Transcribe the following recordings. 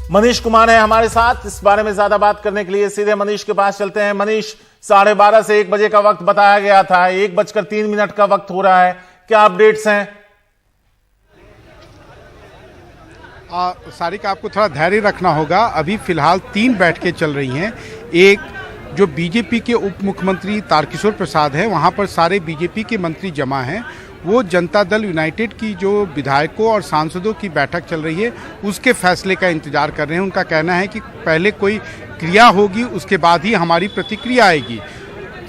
मनीष कुमार है हमारे साथ इस बारे में ज्यादा बात करने के लिए। सीधे मनीष के पास चलते हैं। मनीष, 12:30 से 1 बजे का वक्त बताया गया था, 1:03 का वक्त हो रहा है, क्या अपडेट्स हैं? सारिक, आपको थोड़ा धैर्य रखना होगा। अभी फिलहाल 3 बैठकें चल रही हैं। एक जो बीजेपी के उप मुख्यमंत्री तारकिशोर प्रसाद है, वहाँ पर सारे बीजेपी के मंत्री जमा हैं। वो जनता दल यूनाइटेड की जो विधायकों और सांसदों की बैठक चल रही है उसके फैसले का इंतजार कर रहे हैं। उनका कहना है कि पहले कोई क्रिया होगी, उसके बाद ही हमारी प्रतिक्रिया आएगी।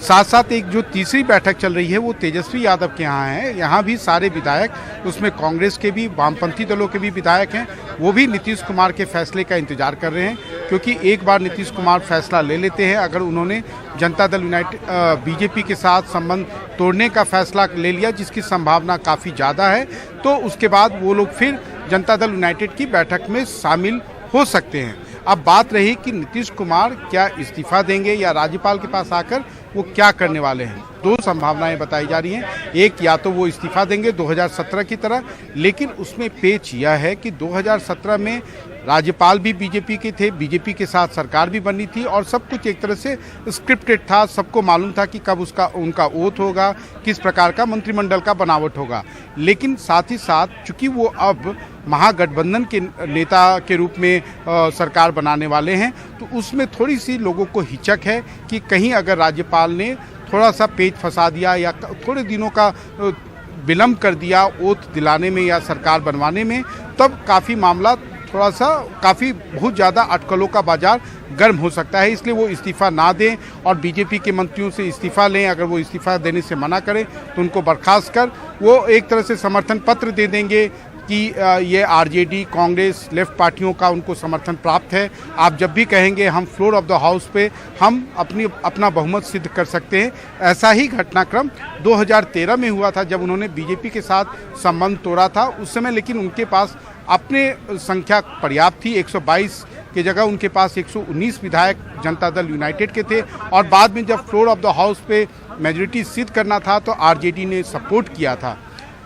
साथ साथ एक जो तीसरी बैठक चल रही है वो तेजस्वी यादव के यहाँ है। यहाँ भी सारे विधायक, उसमें कांग्रेस के भी, वामपंथी दलों के भी विधायक हैं, वो भी नीतीश कुमार के फैसले का इंतजार कर रहे हैं। क्योंकि एक बार नीतीश कुमार फैसला ले लेते हैं, अगर उन्होंने जनता दल यूनाइटेड बीजेपी के साथ संबंध तोड़ने का फैसला ले लिया, जिसकी संभावना काफ़ी ज़्यादा है, तो उसके बाद वो लोग फिर जनता दल यूनाइटेड की बैठक में शामिल हो सकते हैं। अब बात रही कि नीतीश कुमार क्या इस्तीफा देंगे या राज्यपाल के पास आकर वो क्या करने वाले हैं। 2 संभावनाएं बताई जा रही हैं। एक, या तो वो इस्तीफा देंगे 2017 की तरह, लेकिन उसमें पेच यह है कि 2017 में राज्यपाल भी बीजेपी के थे, बीजेपी के साथ सरकार भी बनी थी और सब कुछ एक तरह से स्क्रिप्टेड था। सबको मालूम था कि कब उनका ओथ होगा, किस प्रकार का मंत्रिमंडल का बनावट होगा। लेकिन साथ ही साथ चूंकि वो अब महागठबंधन के नेता के रूप में सरकार बनाने वाले हैं, तो उसमें थोड़ी सी लोगों को हिचक है कि कहीं अगर राज्यपाल ने थोड़ा सा पेच फंसा दिया या थोड़े दिनों का विलंब कर दिया ओथ दिलाने में या सरकार बनवाने में, तब काफ़ी मामला बहुत ज़्यादा अटकलों का बाजार गर्म हो सकता है। इसलिए वो इस्तीफा ना दें और बीजेपी के मंत्रियों से इस्तीफा लें। अगर वो इस्तीफा देने से मना करें तो उनको बर्खास्त कर वो एक तरह से समर्थन पत्र दे देंगे कि ये आरजेडी, कांग्रेस, लेफ्ट पार्टियों का उनको समर्थन प्राप्त है। आप जब भी कहेंगे हम फ्लोर ऑफ द हाउस पे हम अपना बहुमत सिद्ध कर सकते हैं। ऐसा ही घटनाक्रम 2013 में हुआ था, जब उन्होंने बीजेपी के साथ संबंध तोड़ा था उस समय। लेकिन उनके पास अपने संख्या पर्याप्त थी, 122 की जगह उनके पास 119 विधायक जनता दल यूनाइटेड के थे। और बाद में जब फ्लोर ऑफ द हाउस पे मेजॉरिटी सिद्ध करना था तो आरजेडी ने सपोर्ट किया था।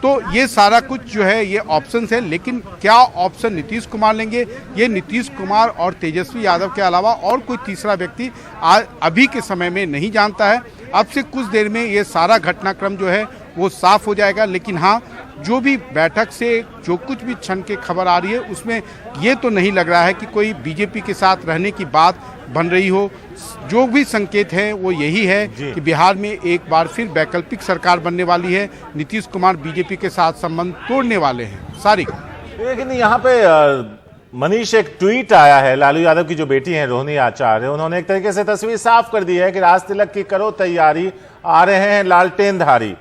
तो ये सारा कुछ जो है ये ऑप्शंस है। लेकिन क्या ऑप्शन नीतीश कुमार लेंगे, ये नीतीश कुमार और तेजस्वी यादव के अलावा और कोई तीसरा व्यक्ति अभी के समय में नहीं जानता है। अब से कुछ देर में ये सारा घटनाक्रम जो है वो साफ हो जाएगा। लेकिन हाँ, जो भी बैठक से जो कुछ भी क्षण की खबर आ रही है उसमें ये तो नहीं लग रहा है कि कोई बीजेपी के साथ रहने की बात बन रही हो। जो भी संकेत है वो यही है कि बिहार में एक बार फिर वैकल्पिक सरकार बनने वाली है। नीतीश कुमार बीजेपी के साथ संबंध तोड़ने वाले हैं। सारिक, लेकिन यहाँ पे मनीष, एक ट्वीट आया है लालू यादव की जो बेटी हैं रोहिणी आचार्य, उन्होंने एक तरीके से तस्वीर साफ कर दी है कि राज तिलक की करो तैयारी, आ रहे हैं लालटेनधारी।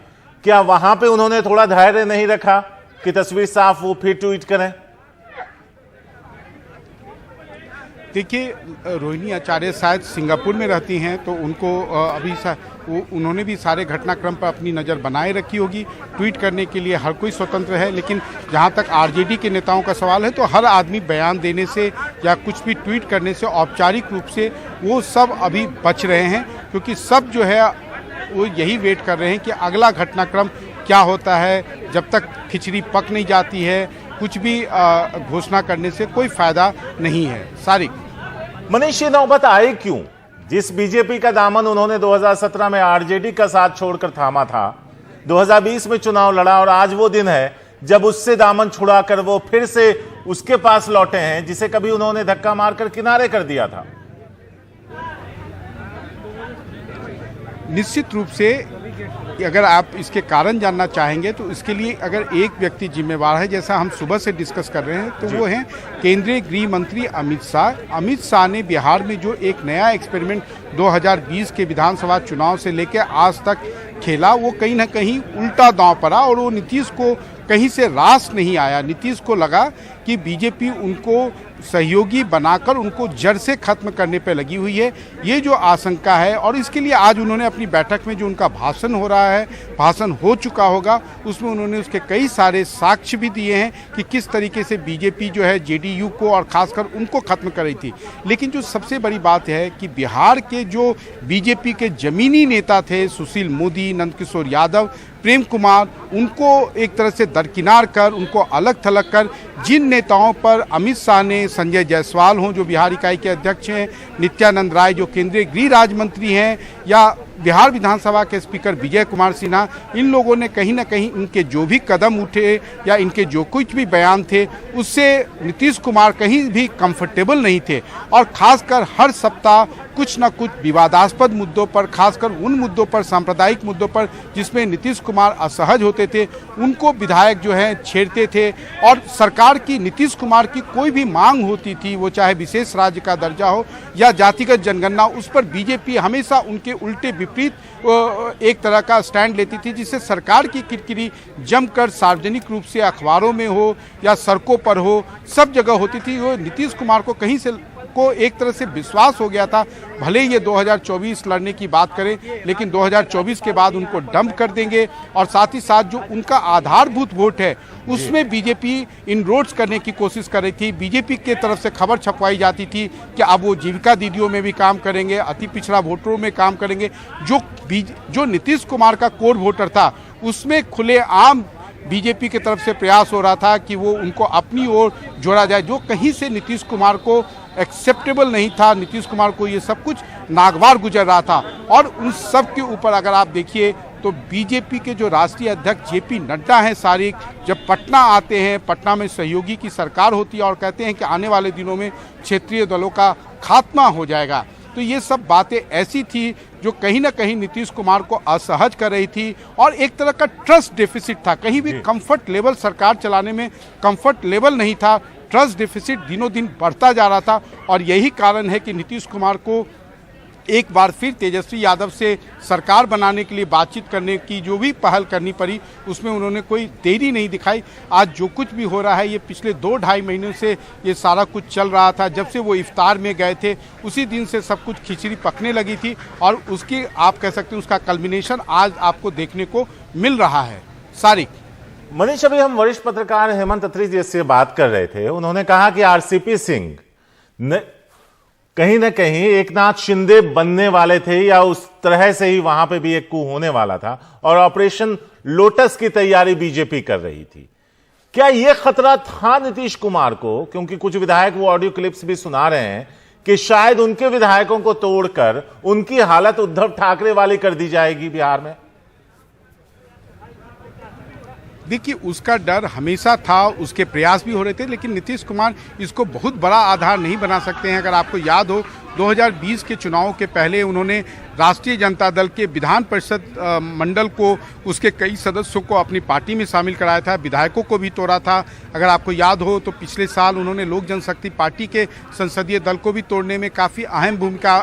क्या वहां पे उन्होंने थोड़ा धैर्य नहीं रखा कि तस्वीर साफ वो फिर ट्वीट करें? देखिए, रोहिणी आचार्य शायद सिंगापुर में रहती हैं, तो उनको उन्होंने भी सारे घटनाक्रम पर अपनी नज़र बनाए रखी होगी। ट्वीट करने के लिए हर कोई स्वतंत्र है। लेकिन जहां तक आरजेडी के नेताओं का सवाल है तो हर आदमी बयान देने से या कुछ भी ट्वीट करने से औपचारिक रूप से वो सब अभी बच रहे हैं, क्योंकि सब जो है वो यही वेट कर रहे हैं कि अगला घटनाक्रम क्या होता है। जब तक खिचड़ी पक नहीं जाती है कुछ भी घोषणा करने से कोई फायदा नहीं है। सारिक, मनीष, ये नौबत आई क्यों? जिस बीजेपी का दामन उन्होंने 2017 में आरजेडी का साथ छोड़कर थामा था, 2020 में चुनाव लड़ा और आज वो दिन है जब उससे दामन छुड़ाकर वो फिर से उसके पास लौटे हैं जिसे कभी उन्होंने धक्का मारकर किनारे कर दिया था। निश्चित रूप से अगर आप इसके कारण जानना चाहेंगे तो इसके लिए अगर एक व्यक्ति जिम्मेवार है, जैसा हम सुबह से डिस्कस कर रहे हैं, तो वो हैं केंद्रीय गृह मंत्री अमित शाह। अमित शाह ने बिहार में जो एक नया एक्सपेरिमेंट 2020 के विधानसभा चुनाव से लेकर आज तक खेला, वो कहीं ना कहीं उल्टा दांव पड़ा और वो नीतीश को कहीं से रास नहीं आया। नीतीश को लगा कि बीजेपी उनको सहयोगी बनाकर उनको जड़ से खत्म करने पर लगी हुई है। ये जो आशंका है, और इसके लिए आज उन्होंने अपनी बैठक में जो उनका भाषण हो रहा है, भाषण हो चुका होगा, उसमें उन्होंने उसके कई सारे साक्ष्य भी दिए हैं कि किस तरीके से बीजेपी जो है जेडीयू को और खासकर उनको खत्म कर रही थी। लेकिन जो सबसे बड़ी बात है कि बिहार के जो बीजेपी के जमीनी नेता थे, सुशील मोदी, नंदकिशोर यादव, प्रेम कुमार, उनको एक तरह से दरकिनार कर, उनको अलग थलग कर जिन नेताओं पर अमित शाह ने, संजय जायसवाल हों जो बिहार इकाई के अध्यक्ष हैं, नित्यानंद राय जो केंद्रीय गृह राज्य मंत्री हैं, या बिहार विधानसभा के स्पीकर विजय कुमार सिन्हा, इन लोगों ने कहीं ना कहीं इनके जो भी कदम उठे या इनके जो कुछ भी बयान थे उससे नीतीश कुमार कहीं भी कंफर्टेबल नहीं थे। और खासकर हर सप्ताह कुछ न कुछ विवादास्पद मुद्दों पर, खासकर उन मुद्दों पर, सांप्रदायिक मुद्दों पर जिसमें नीतीश कुमार असहज होते थे, उनको विधायक जो हैं छेड़ते थे। और सरकार की, नीतीश कुमार की कोई भी मांग होती थी, वो चाहे विशेष राज्य का दर्जा हो या जातिगत जनगणना, उस पर बीजेपी हमेशा उनके उल्टे विपरीत एक तरह का स्टैंड लेती थी, जिससे सरकार की किरकिरी जमकर सार्वजनिक रूप से अखबारों में हो या सड़कों पर हो, सब जगह होती थी। वो नीतीश कुमार को कहीं से को एक तरह से विश्वास हो गया था, भले ये 2024 लड़ने की बात करें, लेकिन 2024 के बाद उनको डंप कर देंगे। और साथ ही साथ जो उनका आधारभूत वोट है उसमें बीजेपी इनरोड्स करने की कोशिश कर रही थी। बीजेपी के तरफ से खबर छपवाई जाती थी कि अब वो जीविका दीदियों में भी काम करेंगे, अति पिछड़ा वोटरों में काम करेंगे। जो नीतीश कुमार का कोर वोटर था उसमें खुलेआम बीजेपी की तरफ से प्रयास हो रहा था कि वो उनको अपनी ओर जोड़ा जाए, जो कहीं से नीतीश कुमार को एक्सेप्टेबल नहीं था। नीतीश कुमार को ये सब कुछ नागवार गुजर रहा था। और उन सब के ऊपर अगर आप देखिए तो बीजेपी के जो राष्ट्रीय अध्यक्ष जेपी नड्डा हैं, सारिक, जब पटना आते हैं, पटना में सहयोगी की सरकार होती है और कहते हैं कि आने वाले दिनों में क्षेत्रीय दलों का खात्मा हो जाएगा, तो ये सब बातें ऐसी थी जो कहीं ना कहीं नीतीश कुमार को असहज कर रही थी। और एक तरह का ट्रस्ट डेफिसिट था, कहीं भी कंफर्ट लेवल, सरकार चलाने में कंफर्ट लेवल नहीं था। ट्रस्ट डेफिसिट दिनों दिन बढ़ता जा रहा था। और यही कारण है कि नीतीश कुमार को एक बार फिर तेजस्वी यादव से सरकार बनाने के लिए बातचीत करने की जो भी पहल करनी पड़ी, उसमें उन्होंने कोई देरी नहीं दिखाई। आज जो कुछ भी हो रहा है, ये पिछले 2-2.5 महीनों से ये सारा कुछ चल रहा था। जब से वो इफ्तार में गए थे उसी दिन से सब कुछ खिचड़ी पकने लगी थी और उसकी, आप कह सकते हैं, उसका कल्मिनेशन आज आपको देखने को मिल रहा है। सारिक, मनीष, अभी हम वरिष्ठ पत्रकार हेमंत अत्री जी से बात कर रहे थे। उन्होंने कहा कि आरसीपी सिंह कहीं ना कहीं एकनाथ शिंदे बनने वाले थे या उस तरह से ही वहां पे भी एक coup होने वाला था और ऑपरेशन लोटस की तैयारी बीजेपी कर रही थी। क्या यह खतरा था नीतीश कुमार को? क्योंकि कुछ विधायक वो ऑडियो क्लिप्स भी सुना रहे हैं कि शायद उनके विधायकों को तोड़कर उनकी हालत उद्धव ठाकरे वाली कर दी जाएगी बिहार में। देखिए, उसका डर हमेशा था, उसके प्रयास भी हो रहे थे, लेकिन नीतीश कुमार इसको बहुत बड़ा आधार नहीं बना सकते हैं। अगर आपको याद हो, 2020 के चुनाव के पहले उन्होंने राष्ट्रीय जनता दल के विधान परिषद मंडल को, उसके कई सदस्यों को अपनी पार्टी में शामिल कराया था, विधायकों को भी तोड़ा था। अगर आपको याद हो तो पिछले साल उन्होंने लोक जनशक्ति पार्टी के संसदीय दल को भी तोड़ने में काफ़ी अहम भूमिका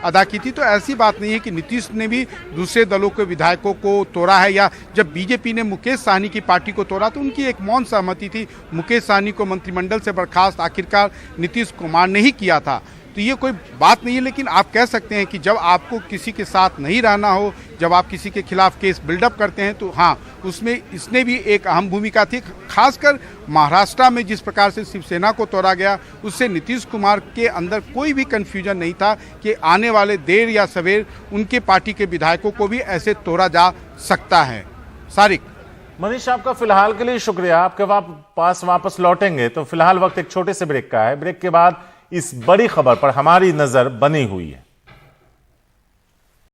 अदा की थी। तो ऐसी बात नहीं है कि नीतीश ने भी दूसरे दलों के विधायकों को तोड़ा है। या जब बीजेपी ने मुकेश सहनी की पार्टी को तोड़ा तो उनकी एक मौन सहमति थी। मुकेश सहनी को मंत्रिमंडल से बर्खास्त आखिरकार नीतीश कुमार ने ही किया था। तो ये कोई बात नहीं है, लेकिन आप कह सकते हैं कि जब आपको किसी के साथ नहीं रहना हो, जब आप किसी के खिलाफ केस बिल्डअप करते हैं, तो हाँ, उसमें इसने भी एक अहम भूमिका थी। खासकर महाराष्ट्र में जिस प्रकार से शिवसेना को तोड़ा गया, उससे नीतीश कुमार के अंदर कोई भी कन्फ्यूजन नहीं था कि आने वाले देर या सवेर उनके पार्टी के विधायकों को भी ऐसे तोड़ा जा सकता है। सारिक, मनीष, आपका फिलहाल के लिए शुक्रिया। आपके पास वापस लौटेंगे, तो फिलहाल वक्त एक छोटे से ब्रेक का है। ब्रेक के बाद इस बड़ी खबर पर हमारी नजर बनी हुई है।